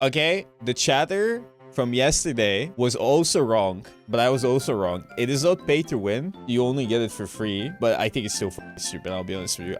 Okay, the chatter from yesterday was also wrong, but I was also wrong. It is not pay to win. You only get it for free, but I think it's still stupid, I'll be honest with you.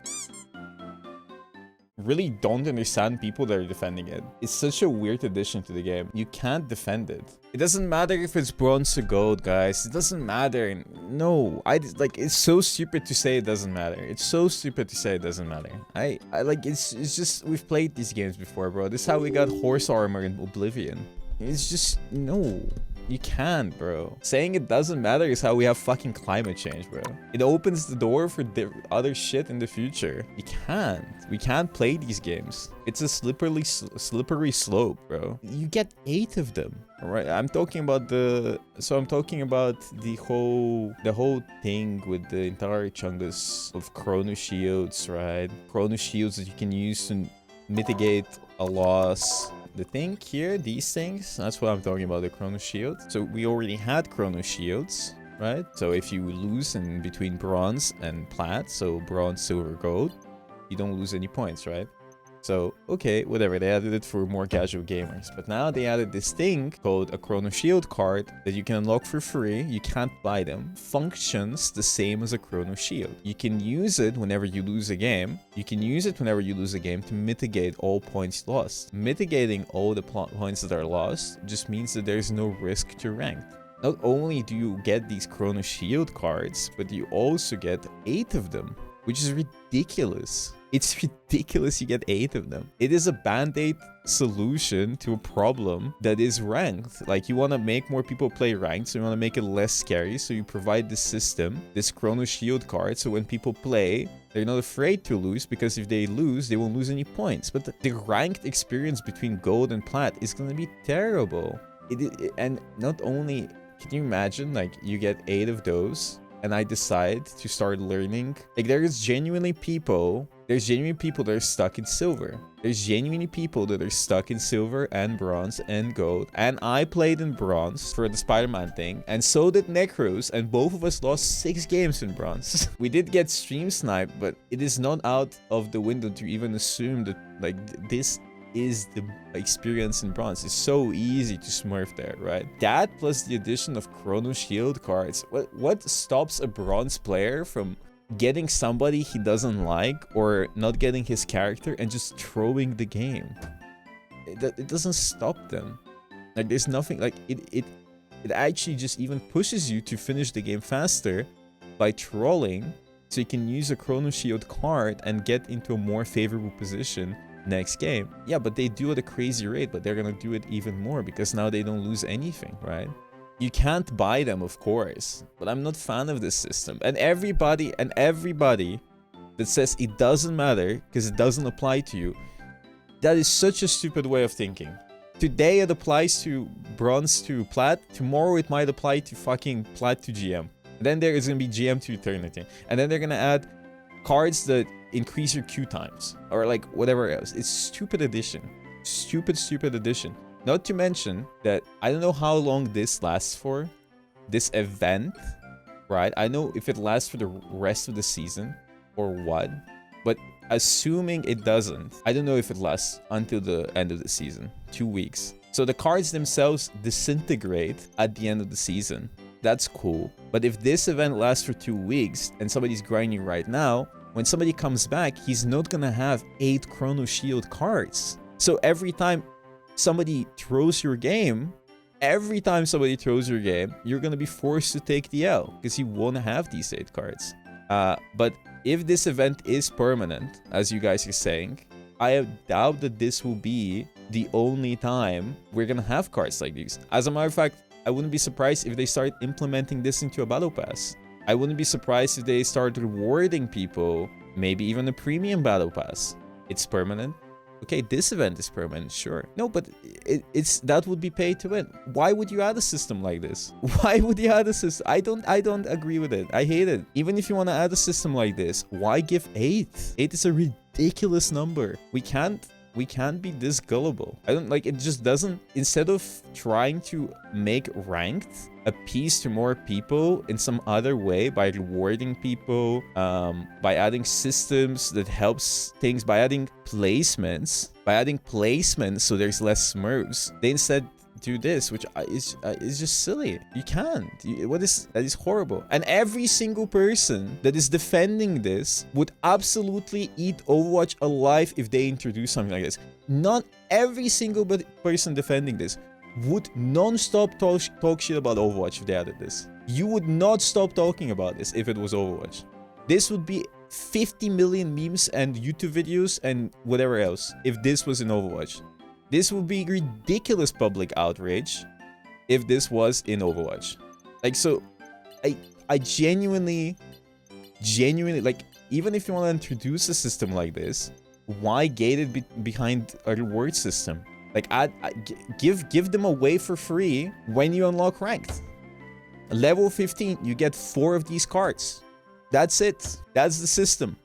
Really don't understand people that are defending it. It's such a weird addition to the game. You can't defend it. It doesn't matter if it's bronze or gold, guys. It doesn't matter. No, like, it's so stupid to say it doesn't matter. It's so stupid to say it doesn't matter. I like, it's just, we've played these games before, bro. This is how we got horse armor in Oblivion. It's just, no. You can't, bro. Saying it doesn't matter is how we have fucking climate change, bro. It opens the door for other shit in the future. You can't. We can't play these games. It's a slippery slope, bro. You get 8 of them. All right, I'm talking about the whole thing with the entire chungus of chrono shields, right? Chrono shields that you can use to mitigate a loss. The thing here, these things, that's what I'm talking about, the chrono shield. So we already had chrono shields, right? So if you lose in between bronze and plat, so bronze, silver, gold, you don't lose any points, right? So, okay, whatever, they added it for more casual gamers. But now they added this thing called a Chrono Shield card that you can unlock for free. You can't buy them. Functions the same as a Chrono Shield. You can use it whenever you lose a game. You can use it whenever you lose a game to mitigate all points lost. Mitigating all the points that are lost just means that there's no risk to ranked. Not only do you get these Chrono Shield cards, but you also get 8 of them, which is ridiculous. It's ridiculous you get 8 of them. It is a band-aid solution to a problem that is ranked. Like, you want to make more people play ranked, so you want to make it less scary. So you provide this system, this Chrono Shield card, so when people play, they're not afraid to lose, because if they lose, they won't lose any points. But the ranked experience between gold and plat is going to be terrible. And not only, can you imagine, like, you get 8 of those, and I decide to start learning. Like, there's genuinely people that are stuck in silver. There's genuinely people that are stuck in silver and bronze and gold. And I played in bronze for the Spider-Man thing. And so did Necros. And both of us lost 6 games in bronze. We did get stream sniped, but it is not out of the window to even assume that, like, this is the experience in bronze. It's so easy to smurf there, right? That plus the addition of Chrono Shield cards. What stops a bronze player from getting somebody he doesn't like or not getting his character and just throwing the game? It doesn't stop them. Like, there's nothing, like, it actually just even pushes you to finish the game faster by trolling, so you can use a Chrono Shield card and get into a more favorable position next game. Yeah, but they do it at a crazy rate, but they're gonna do it even more because now they don't lose anything, right? You can't buy them, of course, but I'm not a fan of this system. And everybody that says it doesn't matter because it doesn't apply to you, that is such a stupid way of thinking. Today it applies to bronze to plat, tomorrow it might apply to fucking plat to GM. And then there is gonna be GM to eternity. And then they're gonna add cards that increase your queue times or like whatever else. It's stupid addition. Stupid addition. Not to mention that I don't know how long this lasts for, this event, right? I know if it lasts for the rest of the season or what, but assuming it doesn't, I don't know if it lasts until the end of the season, 2 weeks. So the cards themselves disintegrate at the end of the season. That's cool. But if this event lasts for 2 weeks and somebody's grinding right now, when somebody comes back, he's not gonna have 8 Chrono Shield cards. So every time somebody throws your game, you're gonna be forced to take the L because you won't have these 8 cards. But if this event is permanent, as you guys are saying, I doubt that this will be the only time we're gonna have cards like these. As a matter of fact, I wouldn't be surprised if they start implementing this into a battle pass. I wouldn't be surprised if they start rewarding people, maybe even a premium battle pass. It's permanent. Okay, this event is permanent, sure. No, but that would be pay to win. Why would you add a system like this? Why would you add a system? I don't agree with it. I hate it. Even if you want to add a system like this, why give 8? 8 is a ridiculous number. We can't we can't be this gullible. I don't like, it just doesn't, instead of trying to make ranked appease to more people in some other way by rewarding people, by adding systems that helps things, by adding placements so there's less smurfs, they instead do this, which is just silly. You can't. That is horrible. And every single person that is defending this would absolutely eat Overwatch alive if they introduce something like this. Not every single person defending this would non-stop talk shit about Overwatch if they added this. You would not stop talking about this if it was Overwatch. This would be 50 million memes and YouTube videos and whatever else if this was in Overwatch. This would be ridiculous public outrage if this was in Overwatch. Like, so I genuinely, like, even if you want to introduce a system like this, why gate it behind a reward system? Like, give them away for free when you unlock ranked. Level 15, you get 4 of these cards. That's it. That's the system.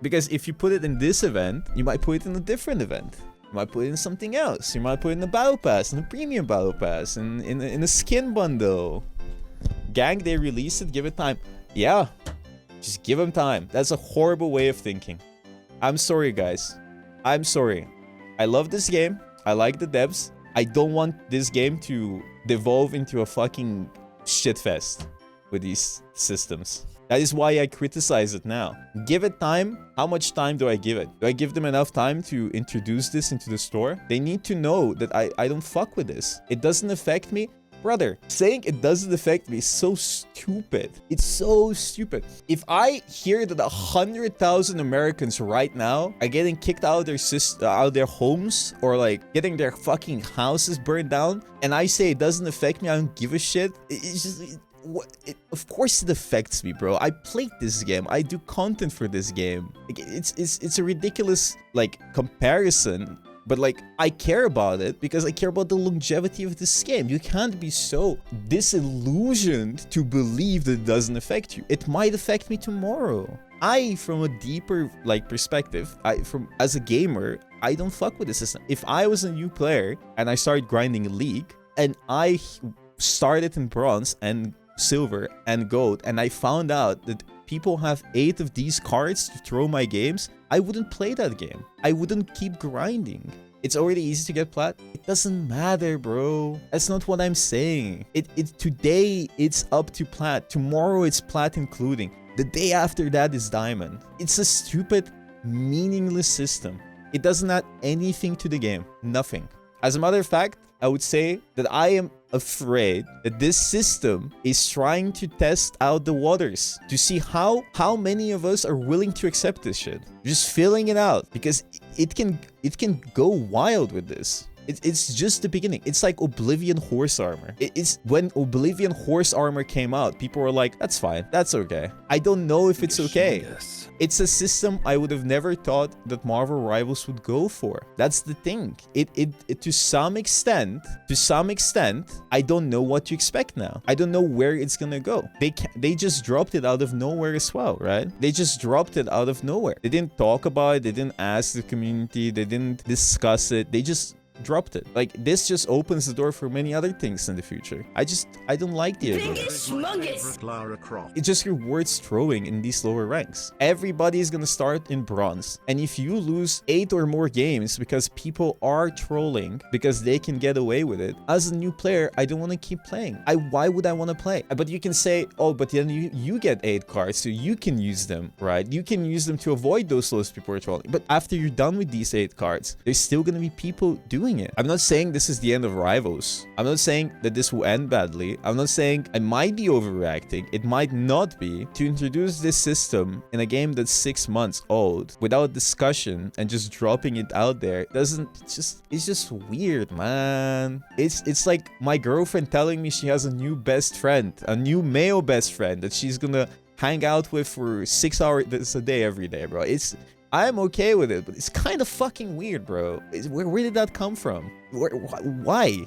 Because if you put it in this event, you might put it in a different event. You might put it in something else. You might put it in the battle pass, in the premium battle pass, in a skin bundle. Gang, they release it, give it time. Yeah, just give them time. That's a horrible way of thinking. I'm sorry, guys. I'm sorry. I love this game. I like the devs. I don't want this game to devolve into a fucking shitfest with these systems. That is why I criticize it now. Give it time. How much time do I give it? Do I give them enough time to introduce this into the store? They need to know that I don't fuck with this. It doesn't affect me. Brother, saying it doesn't affect me is so stupid. It's so stupid. If I hear that 100,000 Americans right now are getting kicked out of their homes, or like getting their fucking houses burned down, and I say it doesn't affect me, I don't give a shit. It's just... of course it affects me, bro. I played this game. I do content for this game. Like, it's a ridiculous like comparison, but like I care about it because I care about the longevity of this game. You can't be so disillusioned to believe that it doesn't affect you. It might affect me tomorrow. From a deeper like perspective, as a gamer, I don't fuck with the system. If I was a new player and I started grinding League and I started in bronze and silver and gold, and I found out that people have 8 of these cards to throw my games, I wouldn't play that game. I wouldn't keep grinding. It's already easy to get plat. It doesn't matter, bro. That's not what I'm saying. Today it's up to plat. Tomorrow it's plat including. The day after that is diamond. It's a stupid, meaningless system. It doesn't add anything to the game. Nothing. As a matter of fact, I would say that I am afraid that this system is trying to test out the waters to see how many of us are willing to accept this shit. Just filling it out, because it can go wild with this. It's just the beginning. It's like Oblivion horse armor. It's when Oblivion horse armor came out, people were like, that's fine, that's okay. I don't know if it's okay. It's a system I would have never thought that Marvel Rivals would go for. That's the thing. It to some extent, I don't know what to expect now. I don't know where it's gonna go. They just dropped it out of nowhere as well, right? They just dropped it out of nowhere. They didn't talk about it. They didn't ask the community. They didn't discuss it. They just dropped it. Like, this just opens the door for many other things in the future. I don't like the idea. It just rewards throwing in these lower ranks. Everybody is gonna start in bronze, and if you lose 8 or more games because people are trolling because they can get away with it, as a new player, I don't want to keep playing. Why would I want to play? But you can say, oh, but then you get 8 cards, so you can use them, right? You can use them to avoid those people are trolling. But after you're done with these 8 cards, there's still gonna be people doing it. I'm not saying this is the end of Rivals. I'm not saying that this will end badly. I'm not saying I might be overreacting. It might not be. To introduce this system in a game that's 6 months old without discussion and just dropping it out there it's just weird, man. It's like my girlfriend telling me she has a new best friend, a new male best friend that she's gonna hang out with for 6 hours a day every day, bro. I'm okay with it, but it's kind of fucking weird, bro. Where did that come from? Why?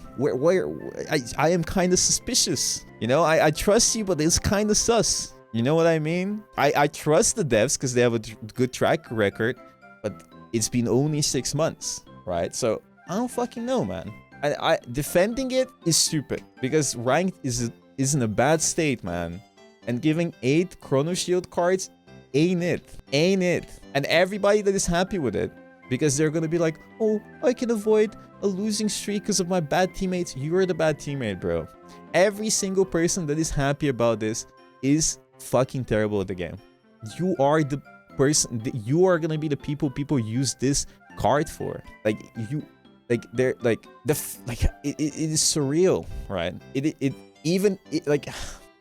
I am kind of suspicious. You know, I trust you, but it's kind of sus. You know what I mean? I trust the devs because they have a good track record, but it's been only 6 months. right? So I don't fucking know, man. I defending it is stupid because ranked is in a bad state, man. And giving 8 Chrono Shield cards ain't it. And everybody that is happy with it, because they're gonna be like, oh, I can avoid a losing streak because of my bad teammates. You're the bad teammate, bro. Every single person that is happy about this is fucking terrible at the game. You are the person, you are gonna be the people use this card for. Like, you, like, they're like, it is surreal, right? Like,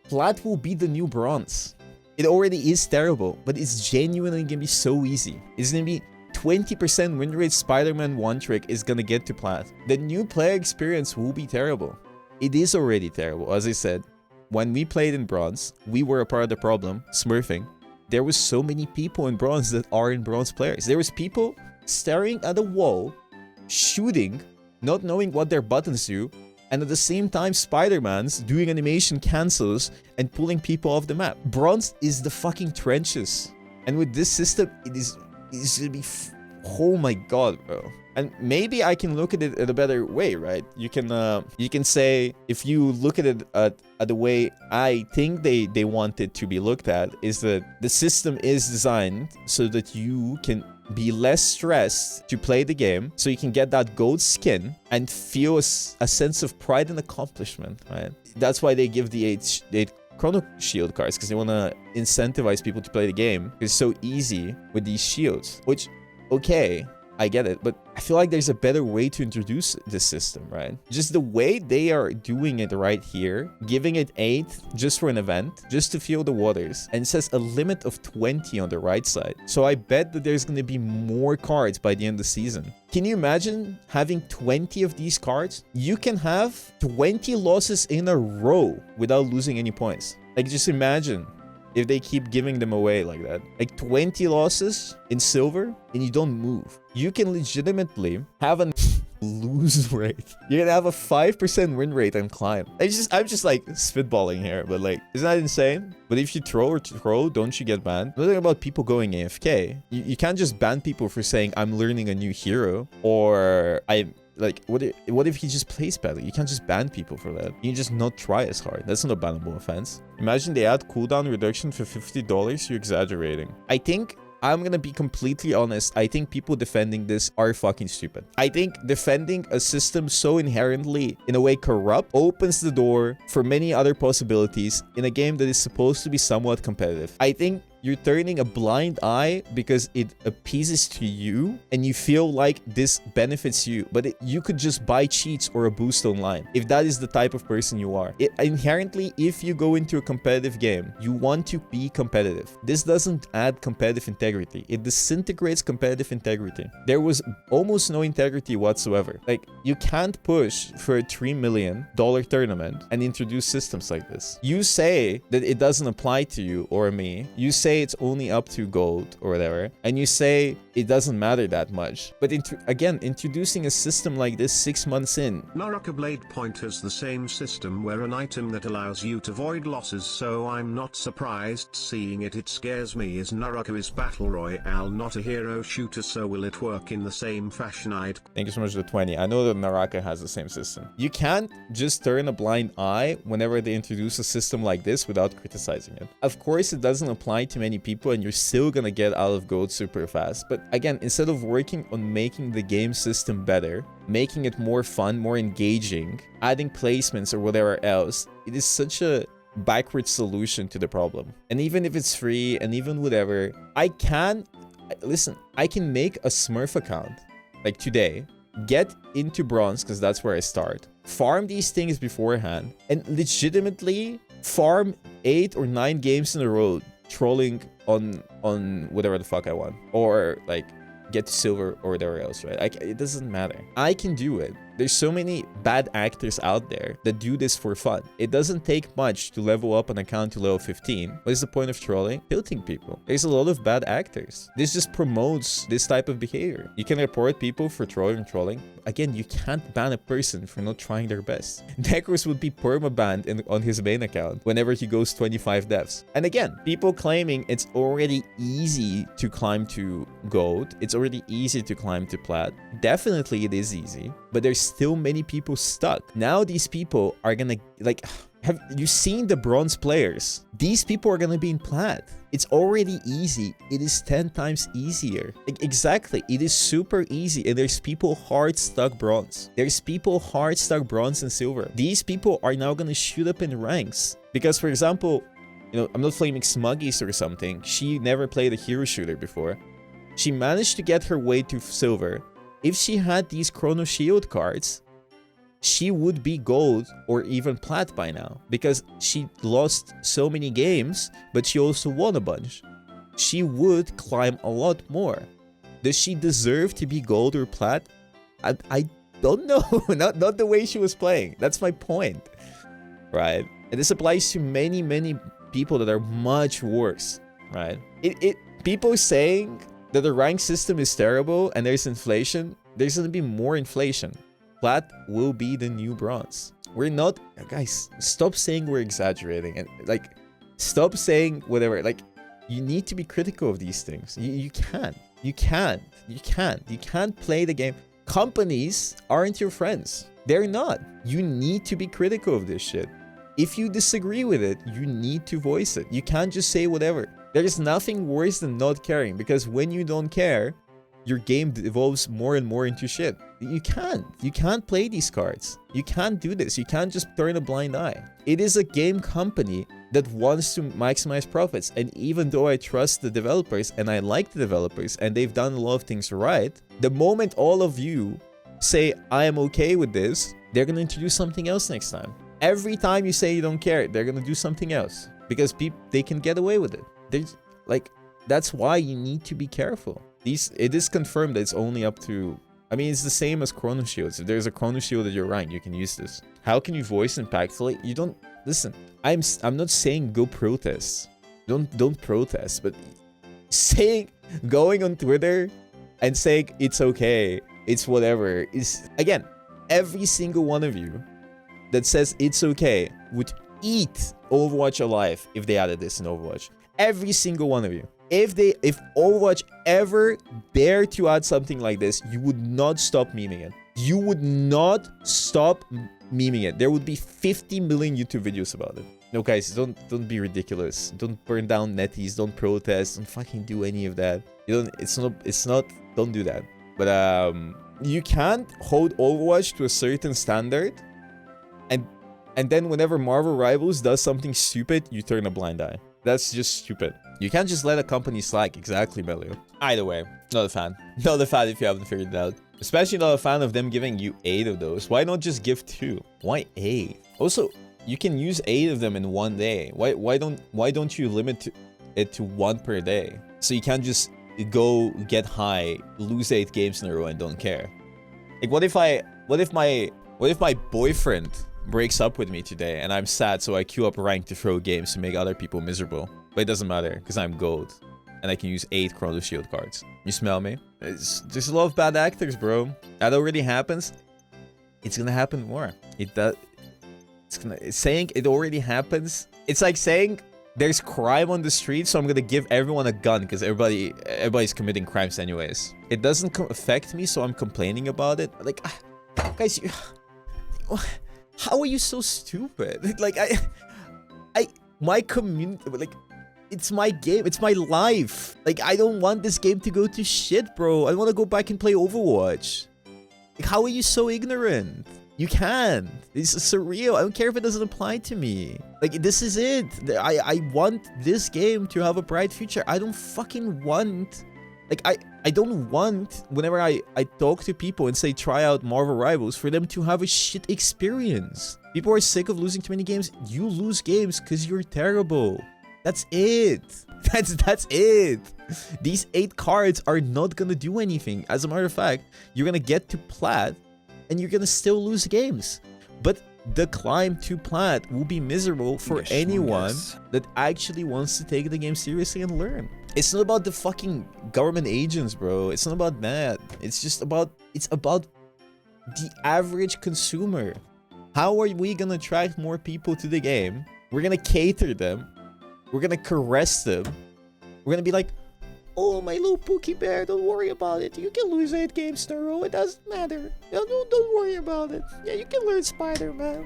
Plat will be the new bronze. It already is terrible, but it's genuinely gonna be so easy. It's gonna be 20% win rate Spider-Man one trick is gonna get to Plat. The new player experience will be terrible. It is already terrible. As I said, when we played in bronze, we were a part of the problem, smurfing. There was so many people in bronze that are in bronze players. There was people staring at a wall, shooting, not knowing what their buttons do, and at the same time Spider-Man's doing animation cancels and pulling people off the map. Bronze is the fucking trenches. And with this system, it's gonna be oh my god, bro. And maybe I can look at it in a better way, right? You can say, if you look at it at the way I think they want it to be looked at, is that the system is designed so that you can be less stressed to play the game, so you can get that gold skin and feel a sense of pride and accomplishment, right? That's why they give the 8 Chrono Shield cards, because they want to incentivize people to play the game. It's so easy with these shields, which, okay, I get it, but I feel like there's a better way to introduce this system, right? Just the way they are doing it right here, giving it 8 just for an event, just to feel the waters, and it says a limit of 20 on the right side. So I bet that there's going to be more cards by the end of the season. Can you imagine having 20 of these cards? You can have 20 losses in a row without losing any points. Like, just imagine if they keep giving them away like that. Like 20 losses in silver and you don't move. You can legitimately have a lose rate. You're gonna have a 5% win rate and climb. I'm just like spitballing here, but like, isn't that insane? But if you throw, don't you get banned? Nothing about people going AFK. You can't just ban people for saying, I'm learning a new hero, or like, what if he just plays badly? You can't just ban people for that. You can just not try as hard. That's not a bannable offense. Imagine they add cooldown reduction for $50. You're exaggerating. I think, I'm gonna be completely honest, I think people defending this are fucking stupid. I think defending a system so inherently, in a way, corrupt opens the door for many other possibilities in a game that is supposed to be somewhat competitive. I think you're turning a blind eye because it appeases to you and you feel like this benefits you, but you could just buy cheats or a boost online if that is the type of person you are. Inherently, if you go into a competitive game, you want to be competitive. This doesn't add competitive integrity. It disintegrates competitive integrity. There was almost no integrity whatsoever. Like, you can't push for a $3 million tournament and introduce systems like this. You say that it doesn't apply to you or me. You say it's only up to gold or whatever, and you say it doesn't matter that much. But again, introducing a system like this 6 months in. Naraka Blade Point has the same system where an item that allows you to void losses, so I'm not surprised seeing it. It scares me. Is Naraka is Battle Royale not a hero shooter, so will it work in the same fashion? Thank you so much for the 20. I know that Naraka has the same system. You can't just turn a blind eye whenever they introduce a system like this without criticizing it. Of course, it doesn't apply to many people and you're still gonna get out of gold super fast. But again, instead of working on making the game system better, making it more fun, more engaging, adding placements or whatever else, it is such a backward solution to the problem. And even if it's free and even whatever, I can make a Smurf account like today, get into bronze because that's where I start, farm these things beforehand, and legitimately farm 8 or 9 games in a row trolling on whatever the fuck I want, or like get to silver or whatever else, right? It doesn't matter. I can do it. There's so many bad actors out there that do this for fun. It doesn't take much to level up an account to level 15. What is the point of trolling? Tilting people. There's a lot of bad actors. This just promotes this type of behavior. You can report people for trolling. again, you can't ban a person for not trying their best. Necros would be perma-banned on his main account whenever he goes 25 deaths. And again, people claiming it's already easy to climb to gold. It's already easy to climb to plat. Definitely it is easy, but there's still many people stuck. Now these people are gonna, like, have you seen the bronze players? These people are gonna be in plat. It's already easy. It is 10 times easier. Exactly. It is super easy. And there's people hard stuck bronze. There's people hard stuck bronze and silver. These people are now gonna shoot up in ranks. Because, for example, you know, I'm not flaming Smuggies or something. She never played a hero shooter before. She managed to get her way to silver. If she had these Chrono Shield cards, she would be gold or even plat by now, because she lost so many games, but she also won a bunch. She would climb a lot more. Does she deserve to be gold or plat? I don't know. not the way she was playing. That's my point, right? And this applies to many people that are much worse, right? People saying that the rank system is terrible and there's inflation. There's gonna be more inflation. Plat will be the new bronze. We're not, guys, stop saying we're exaggerating, and like, stop saying whatever. Like, you need to be critical of these things. You can't play the game. Companies aren't your friends. They're not. You need to be critical of this shit. If you disagree with it, you need to voice it. You can't just say whatever. There is nothing worse than not caring, because when you don't care, your game evolves more and more into shit. You can't play these cards. You can't do this. You can't just turn a blind eye. It is a game company that wants to maximize profits. And even though I trust the developers and I like the developers and they've done a lot of things right, the moment all of you say, I am okay with this, they're going to introduce something else next time. Every time you say you don't care, they're going to do something else because they can get away with it. Like, that's why you need to be careful. It is confirmed that it's only up to, I mean, it's the same as Chrono Shields. If there's a Chrono Shield at your rank, you can use this. How can you voice impactfully? You don't, listen, I'm not saying go protest. Don't protest, but going on Twitter and saying it's okay, it's whatever, is, again, every single one of you that says it's okay would eat Overwatch alive if they added this in Overwatch. Every single one of you. If Overwatch ever dared to add something like this, you would not stop memeing it. You would not stop memeing it. There would be 50 million YouTube videos about it. No, guys, don't be ridiculous. Don't burn down netties. Don't protest. Don't fucking do any of that. Don't do that. But you can't hold Overwatch to a certain standard, and then whenever Marvel Rivals does something stupid, you turn a blind eye. That's just stupid. You can't just let a company slack. Exactly, Melu. Either way, not a fan. Not a fan if you haven't figured it out. Especially not a fan of them giving you 8 of those. Why not just give 2? Why 8? Also, you can use 8 of them in one day. Why don't you limit it to 1 per day? So you can't just go get high, lose 8 games in a row and don't care. Like, what if my boyfriend breaks up with me today and I'm sad, so I queue up rank to throw games to make other people miserable? But it doesn't matter because I'm gold and I can use 8 Chrono Shield cards. You smell me? There's a lot of bad actors, bro. That already happens. It's gonna happen more. It's saying it already happens. It's like saying there's crime on the street, so I'm gonna give everyone a gun because everybody's committing crimes anyways. It doesn't affect me, so I'm complaining about it. Like, guys, how are you so stupid? Like, my community, like, it's my game, it's my life. Like, I don't want this game to go to shit, bro. I want to go back and play Overwatch. Like, how are you so ignorant? You can't. It's surreal. I don't care if it doesn't apply to me. Like, this is it. I want this game to have a bright future. I don't fucking want... Like, I don't want, whenever I talk to people and say try out Marvel Rivals, for them to have a shit experience. People are sick of losing too many games. You lose games because you're terrible. That's it. That's it. These 8 cards are not gonna do anything. As a matter of fact, you're gonna get to plat and you're gonna still lose games. But the climb to plat will be miserable for anyone that actually wants to take the game seriously and learn. It's not about the fucking government agents, bro. It's not about that. It's just about, it's about the average consumer. How are we gonna attract more people to the game? We're gonna cater them. We're gonna caress them. We're gonna be like, oh, my little Pookie Bear, don't worry about it. You can lose 8 games in a row. It doesn't matter. Don't worry about it. Yeah, you can learn Spider-Man.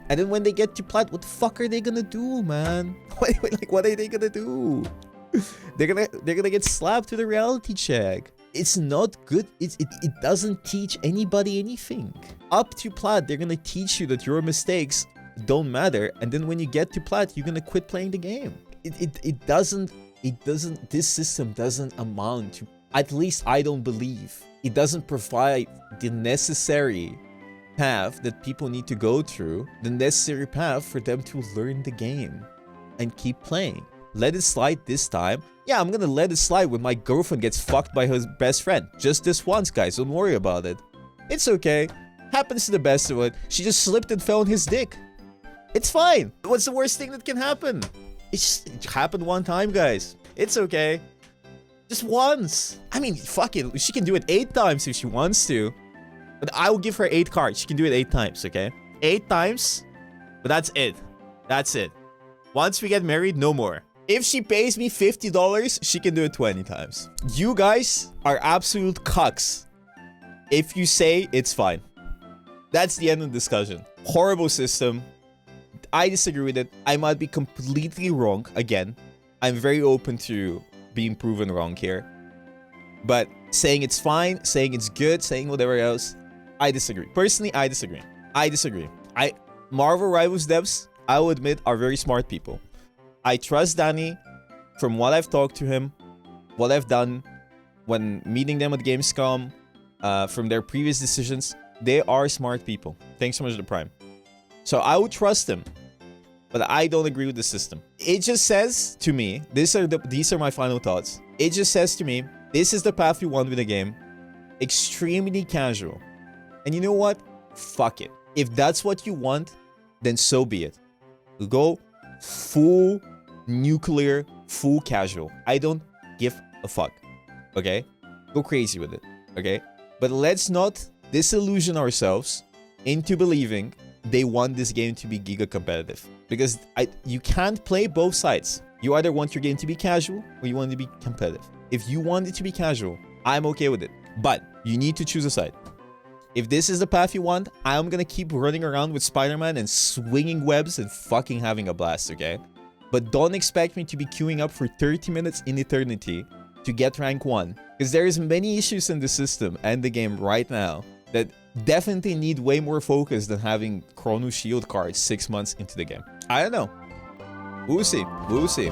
And then when they get to plat, what the fuck are they gonna do, man? Like, what are they gonna do? They're gonna get slapped to the reality check. It's not good. It doesn't teach anybody anything. Up to plat, they're gonna teach you that your mistakes don't matter, and then when you get to plat, you're gonna quit playing the game. It doesn't. This system doesn't amount to, at least I don't believe, it doesn't provide the necessary path that people need to go through, the necessary path for them to learn the game and keep playing. Let it slide this time. Yeah, I'm gonna let it slide when my girlfriend gets fucked by her best friend. Just this once, guys. Don't worry about it. It's okay. Happens to the best of it. She just slipped and fell on his dick. It's fine. What's the worst thing that can happen? It happened one time, guys. It's okay. Just once. I mean, fuck it. She can do it 8 times if she wants to. But I will give her 8 cards. She can do it 8 times, okay? 8 times. But that's it. That's it. Once we get married, no more. If she pays me $50, she can do it 20 times. You guys are absolute cucks if you say it's fine. That's the end of the discussion. Horrible system. I disagree with it. I might be completely wrong. Again, I'm very open to being proven wrong here. But saying it's fine, saying it's good, saying whatever else, I disagree. Personally, I disagree. Marvel Rivals devs, I will admit, are very smart people. I trust Danny from what I've talked to him, what I've done when meeting them at Gamescom, from their previous decisions. They are smart people. Thanks so much to the Prime. So I would trust them. But I don't agree with the system. It just says to me, these are my final thoughts. It just says to me, this is the path you want with the game. Extremely casual. And you know what? Fuck it. If that's what you want, then so be it. Go full nuclear, full casual. I don't give a fuck. Okay? Go crazy with it. Okay? But let's not disillusion ourselves into believing they want this game to be giga competitive, because you can't play both sides. You either want your game to be casual or you want it to be competitive. If you want it to be casual, I'm okay with it, but you need to choose a side. If this is the path you want, I'm gonna keep running around with Spider-Man and swinging webs and fucking having a blast, okay? But don't expect me to be queuing up for 30 minutes in eternity to get rank 1, because there is many issues in the system and the game right now that definitely need way more focus than having Chrono Shield cards 6 months into the game. I don't know. We'll see. We'll see.